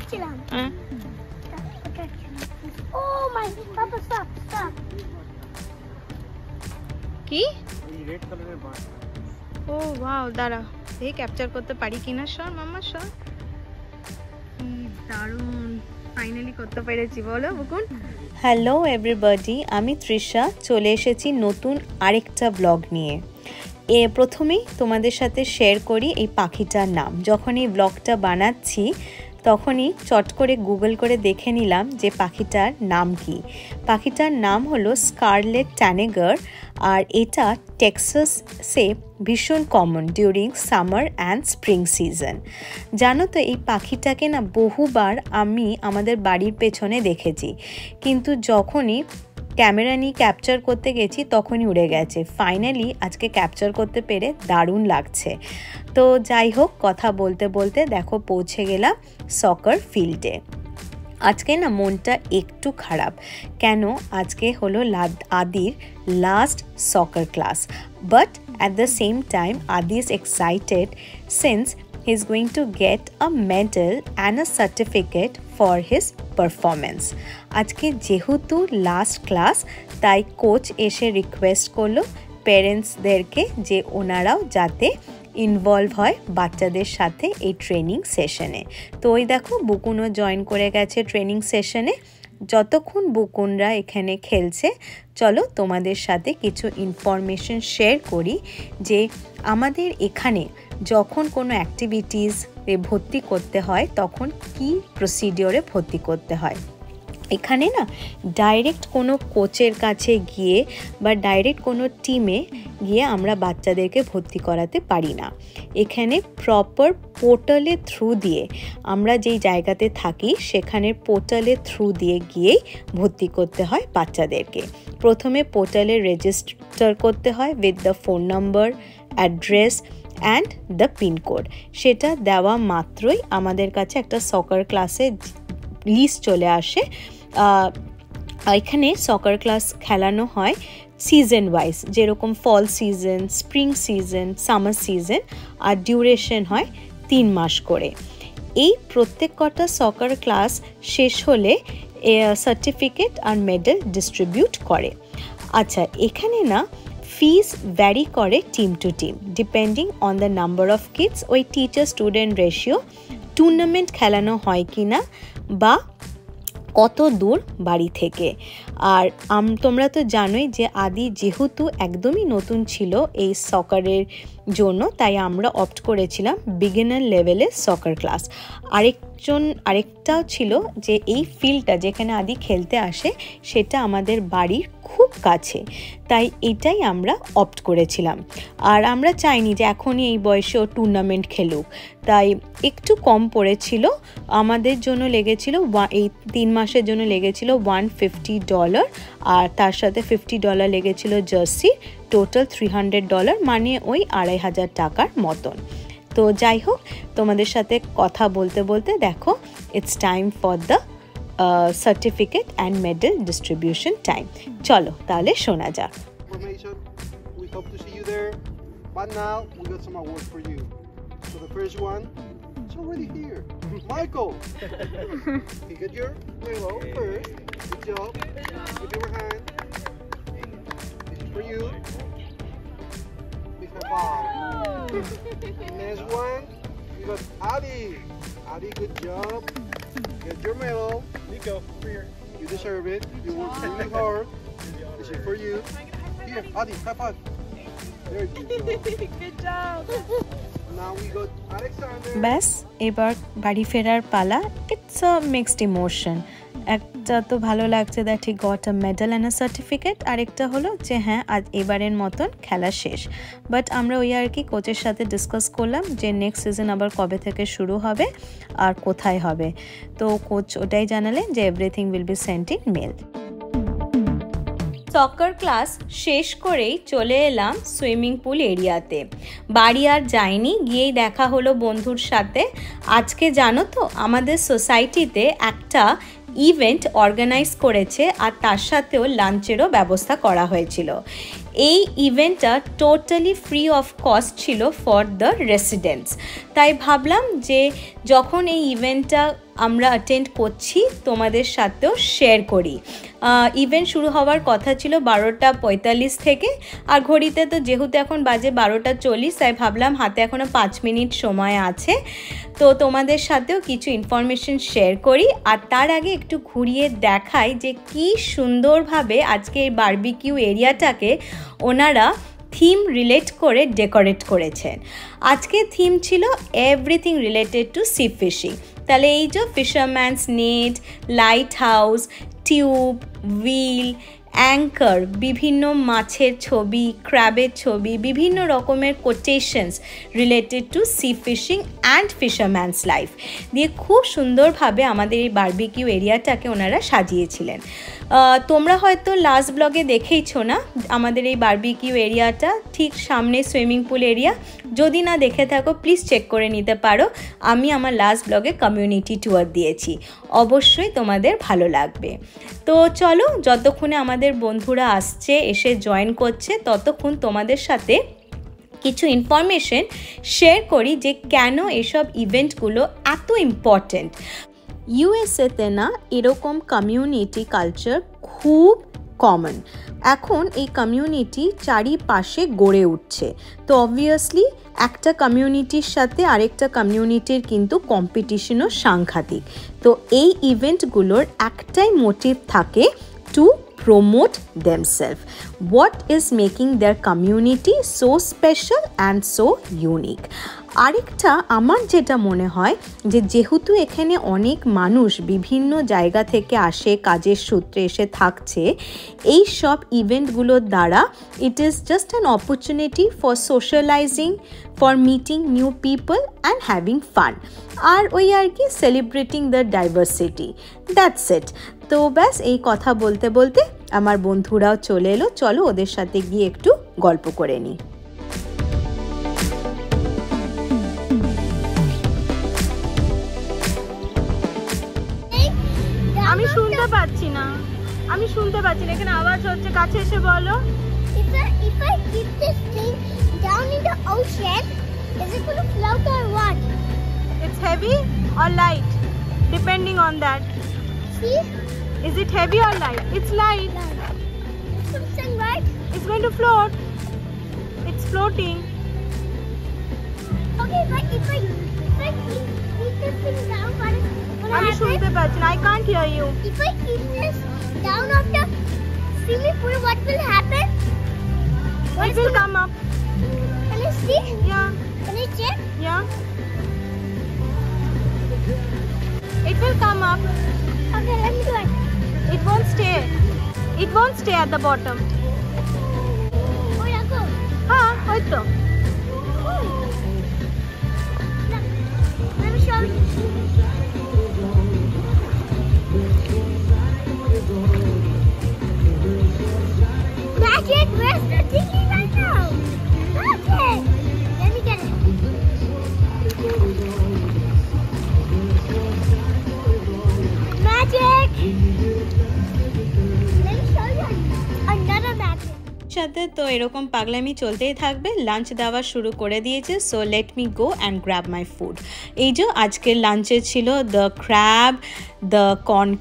Oh my, Papa, stop. কি red কালারের বাস ও wow দাঁড়া এই ক্যাপচার করতে পারি কিনা সর মাম্মা সর কি দারুণ ফাইনালি করতে পেরেছি বলো বুকুন হ্যালো এভরিবডি আমি তৃষা চলে এসেছি নতুন আরেকটা ব্লগ নিয়ে প্রথমেই তোমাদের সাথে শেয়ার করি এই পাখিটার নাম যখন এই ব্লগটা বানাচ্ছি তখনই চট করে গুগল করে দেখে নিলাম যে পাখিটার নাম কি পাখিটার নাম হলো স্কারলেট ট্যানেগার আর এটা টেক্সাসে ভীষণ common during summer and spring season জানো তো এই পাখিটাকে না বহুবার আমি আমাদের বাড়ির পেছনে দেখেছি কিন্তু যখনই ক্যামেরা নিয়ে ক্যাপচার করতে গেছি তখনই উড়ে গেছে ফাইনালি আজকে ক্যাপচার করতে পেরে দারুণ লাগছে তো যাই হোক কথা বলতে বলতে দেখো পৌঁছে গেলাম সকার ফিল্ডে আজকে না মনটা একটু খারাপ কেন আজকে হলো আদির last soccer class but at the same time Adi is excited since he is going to get a medal and a certificate for his performance আজকে যেহেতু লাস্ট ক্লাস তাই কোচ এসে রিকোয়েস্ট করলো প্যারেন্টসদেরকে যে ওনারাও যাতে ইনভলভ হয় বাচ্চাদের সাথে এই ট্রেনিং সেশনে তো ওই দেখো বুকুনও জয়েন করে গেছে ট্রেনিং সেশনে যতক্ষণ বুকুনরা এখানে খেলছে চলো তোমাদের সাথে কিছু ইনফরমেশন শেয়ার করি যে আমাদের এখানে যখন কোনো অ্যাক্টিভিটিসে ভর্তি করতে হয় তখন কি প্রসিডিওরে ভর্তি করতে হয় এখানে না ডাইরেক্ট কোনো কোচের কাছে গিয়ে বা ডাইরেক্ট কোনো টিমে গিয়ে আমরা বাচ্চাদেরকে ভর্তি করাতে পারি না এখানে প্রপার পোর্টালের থ্রু দিয়ে আমরা যেই জায়গাতে থাকি সেখানের পোর্টালের থ্রু দিয়ে গিয়েই ভর্তি করতে হয় বাচ্চাদেরকে প্রথমে পোর্টালে রেজিস্টার করতে হয় with the phone number address and the pincode সেটা দেওয়া মাত্রই আমাদের কাছে একটা সকার ক্লাসে লিস্ট চলে আসে এখানে সকার ক্লাস খেলানো হয় সিজন ওয়াইজ যেরকম fall season spring season summer season আর ডিউরেশন হয় 3 মাস করে এই প্রত্যেক কটা সকার ক্লাস শেষ হলে সার্টিফিকেট আর মেডেল ডিস্ট্রিবিউট করে আচ্ছা এখানে না ফিস ভ্যারি করে team to team depending on the number of kids ওই টিচার স্টুডেন্ট রেশিও টুর্নামেন্ট খেলানো হয় কিনা বা কত দূর বাড়ি থেকে আর তোমরা তো জানোই যে আদি যেহেতু একদমই নতুন ছিল এই সকারের জন্য তাই আমরা অপ্ট করেছিলাম বিগিনার লেভেলের সকার ক্লাস আরেকটাও ছিল যে এই ফিল্ডটা যেখানে আদি খেলতে আসে সেটা আমাদের বাড়ির খুব কাছে তাই এটাই আমরা অপ্ট করেছিলাম আর আমরা চাইনি যে এখনই এই বয়সেও টুর্নামেন্ট খেলুক তাই একটু কম পড়েছিল আমাদের জন্য লেগেছিল এই 3 মাসের জন্য লেগেছিল $150 আর তার সাথে $50 লেগেছিল জার্সি টোটাল $300 মানে ওই 2500 টাকার মতন তো যাই হোক তোমাদের সাথে কথা বলতে বলতে দেখো it's time for the certificate and medal distribution time চলো তাহলে শোনা যাক we hope to see you there but now we got some awards for you so the first one is already here Michael you get your medal first good job give your hand this is for you this is next one we got Adi good job get your medal Nico over here you deserve it you worked really hard this is for you here Adi high five there you go Good job now we got Alexander ব্যাস এবার বাড়ি ফেরার পালা it's a mixed emotion একটা তো ভালো লাগছে that he got a medal and a certificate আরেকটা হলো যে হ্যাঁ আজ এবারের মতন খেলা শেষ বাট আমরা ওই আর কি কোচের সাথে ডিসকাস করলাম যে নেক্সট সিজন আবার কবে থেকে শুরু হবে আর কোথায় হবে তো কোচ ওটাই জানালেন যে everything will be sent in mail soccer class শেষ করেই চলে এলাম সুইমিং পুল এরিয়াতে বাড়ি আর যাইনি গিয়েই দেখা হলো বন্ধুর সাথে আজকে জানো তো আমাদের সোসাইটিতে একটা ইভেন্ট অর্গানাইজ করেছে আর তার সাথেও লাঞ্চেরও ব্যবস্থা করা হয়েছিল এই ইভেন্টটা টোটালি ফ্রি অফ কস্ট ছিল ফর দ্য রেসিডেন্টস তাই ভাবলাম যে যখন এই ইভেন্টটা আমরা অ্যাটেন্ড করছি তোমাদের সাথেও শেয়ার করি। ইভেন্ট শুরু হওয়ার কথা ছিল 12:45 থেকে, আর ঘড়িতে তো যেহেতু এখন বাজে 12:40, তাই ভাবলাম হাতে এখনও 5 মিনিট সময় আছে, তো তোমাদের সাথেও কিছু ইনফরমেশন শেয়ার করি। আর তার আগে একটু ঘুরিয়ে দেখাই যে কি সুন্দরভাবে আজকে এই বারবিকিউ এরিয়াটাকে ওনারা থিম রিলেট করে ডেকোরেট করেছেন। আজকে থিম ছিল everything related to sea fishing. তাহলে এই যে fishermen's net, lighthouse, tube, wheel, anchor, বিভিন্ন মাছের ছবি, ক্র্যাবের ছবি, বিভিন্ন রকমের quotations related to sea fishing and fishermen's life দিয়ে খুব সুন্দরভাবে আমাদের এই বারবিকিউ এরিয়াটাকে ওনারা সাজিয়েছিলেন। তোমরা হয়তো লাস্ট ব্লগে দেখেইছো না আমাদের এই বারবিকিউ এরিয়াটা, ঠিক সামনে সুইমিং পুল এরিয়া। যদি না দেখে থাকো প্লিজ চেক করে নিতে পারো, আমি আমার লাস্ট ব্লগে কমিউনিটি ট্যুর দিয়েছি, অবশ্যই তোমাদের ভালো লাগবে। তো চলো, যতক্ষণে আমাদের বন্ধুরা আসছে, এসে জয়েন করছে, ততক্ষণ তোমাদের সাথে কিছু ইনফরমেশন শেয়ার করি যে কেন এসব ইভেন্টগুলো এত ইম্পর্টেন্ট। ইউএসএতে না এরকম কমিউনিটি কালচার খুব কমন। এখন এই কমিউনিটি চারিপাশে গড়ে উঠছে, তো অবভিয়াসলি একটা কমিউনিটির সাথে আরেকটা কমিউনিটির কিন্তু কম্পিটিশনও সাংঘাতিক। তো এই ইভেন্টগুলোর একটাই মোটিভ থাকে, two promote themselves. What is making their community so special and so unique? আরেকটা আমার যেটা মনে হয় যে যেহেতু এখানে অনেক মানুষ বিভিন্ন জায়গা থেকে আসে, কাজের সূত্রে এসে থাকছে, এই সব ইভেন্টগুলোর দ্বারা it is just an opportunity for socialising, for meeting new people and having fun, আর ওই আর কি celebrating the diversity, that's it. তো ব্যাস এই কথা বলতে বলতে আমার বন্ধুরাও চলে এলো, চলো ওদের সাথে গিয়ে একটু গল্প করে নিই। আমি শুনতে পাচ্ছি না, এখানে আওয়াজ হচ্ছে, কাছে এসে বলো। If I keep this thing down in the ocean, is it going to float or what? It's heavy or light, depending on that. See? Is it heavy or light? It's light. It's something, right? It's going to float. It's floating. Okay, but if I keep this thing down, what is going to আমি happen? শুনতে পাচ্ছি না, I can't hear you. If I keep this down of the swimming pool, what will happen? It will come up. Can I see? Yeah, Can I check? yeah. It will come up. Okay, let me do it. It won't stay. It won't stay at the bottom. Oh, yeah, go. हाँ, ওই তো। Oh. Look, let me show you. Magic, where's the thingy right now? Magic! Let me get it. Magic! Let me show you another magic. সাথে তো এরকম পাগলামি চলতেই থাকবে। Lunch দেওয়া শুরু করে দিয়েছে, so let me go and grab my food. এই যে আজকের লাঞ্চে ছিল the crab, the corn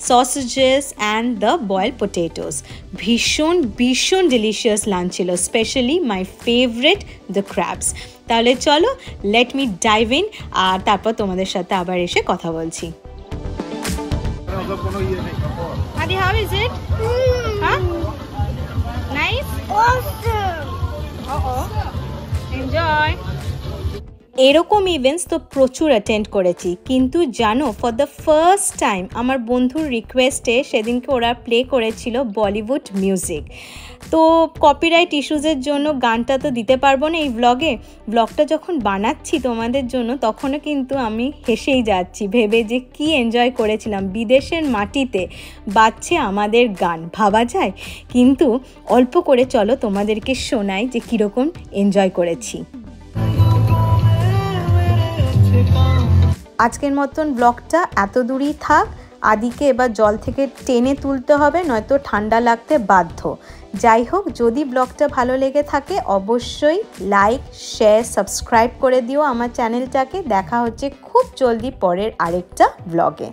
sausages and the boiled potatoes. ভীষণ delicious lunch ছিল, specially my favourite the crabs. তাহলে চলো লেট মি ডাইভ ইন, আর তারপর তোমাদের সাথে আবার এসে কথা বলছি। Adi, how is it? Huh? Nice? Awesome! Enjoy! এরকম ইভেন্টস তো প্রচুর অ্যাটেন্ড করেছি, কিন্তু জানো ফর দ্য ফার্স্ট টাইম আমার বন্ধুর রিকোয়েস্টে সেদিনকে ওরা প্লে করেছিল বলিউড মিউজিক। তো কপিরাইট ইস্যুজের জন্য গানটা তো দিতে পারবো না এই ব্লগটা যখন বানাচ্ছি তোমাদের জন্য, তখনও কিন্তু আমি হেসেই যাচ্ছি ভেবে যে কি এনজয় করেছিলাম। বিদেশের মাটিতে বাজছে আমাদের গান, ভাবা যায়? কিন্তু অল্প করে চলো তোমাদেরকে শোনাই যে কীরকম এনজয় করেছি। আজকের মতন ব্লগটা এত দূরই থাক। আদিকে এবার জল থেকে টেনে তুলতে হবে, নয়তো ঠান্ডা লাগতে বাধ্য। যাই হোক, যদি ব্লগটা ভালো লেগে থাকে অবশ্যই লাইক, শেয়ার, সাবস্ক্রাইব করে দিও আমার চ্যানেলটাকে। দেখা হচ্ছে খুব জলদি পরের আরেকটা ব্লগে।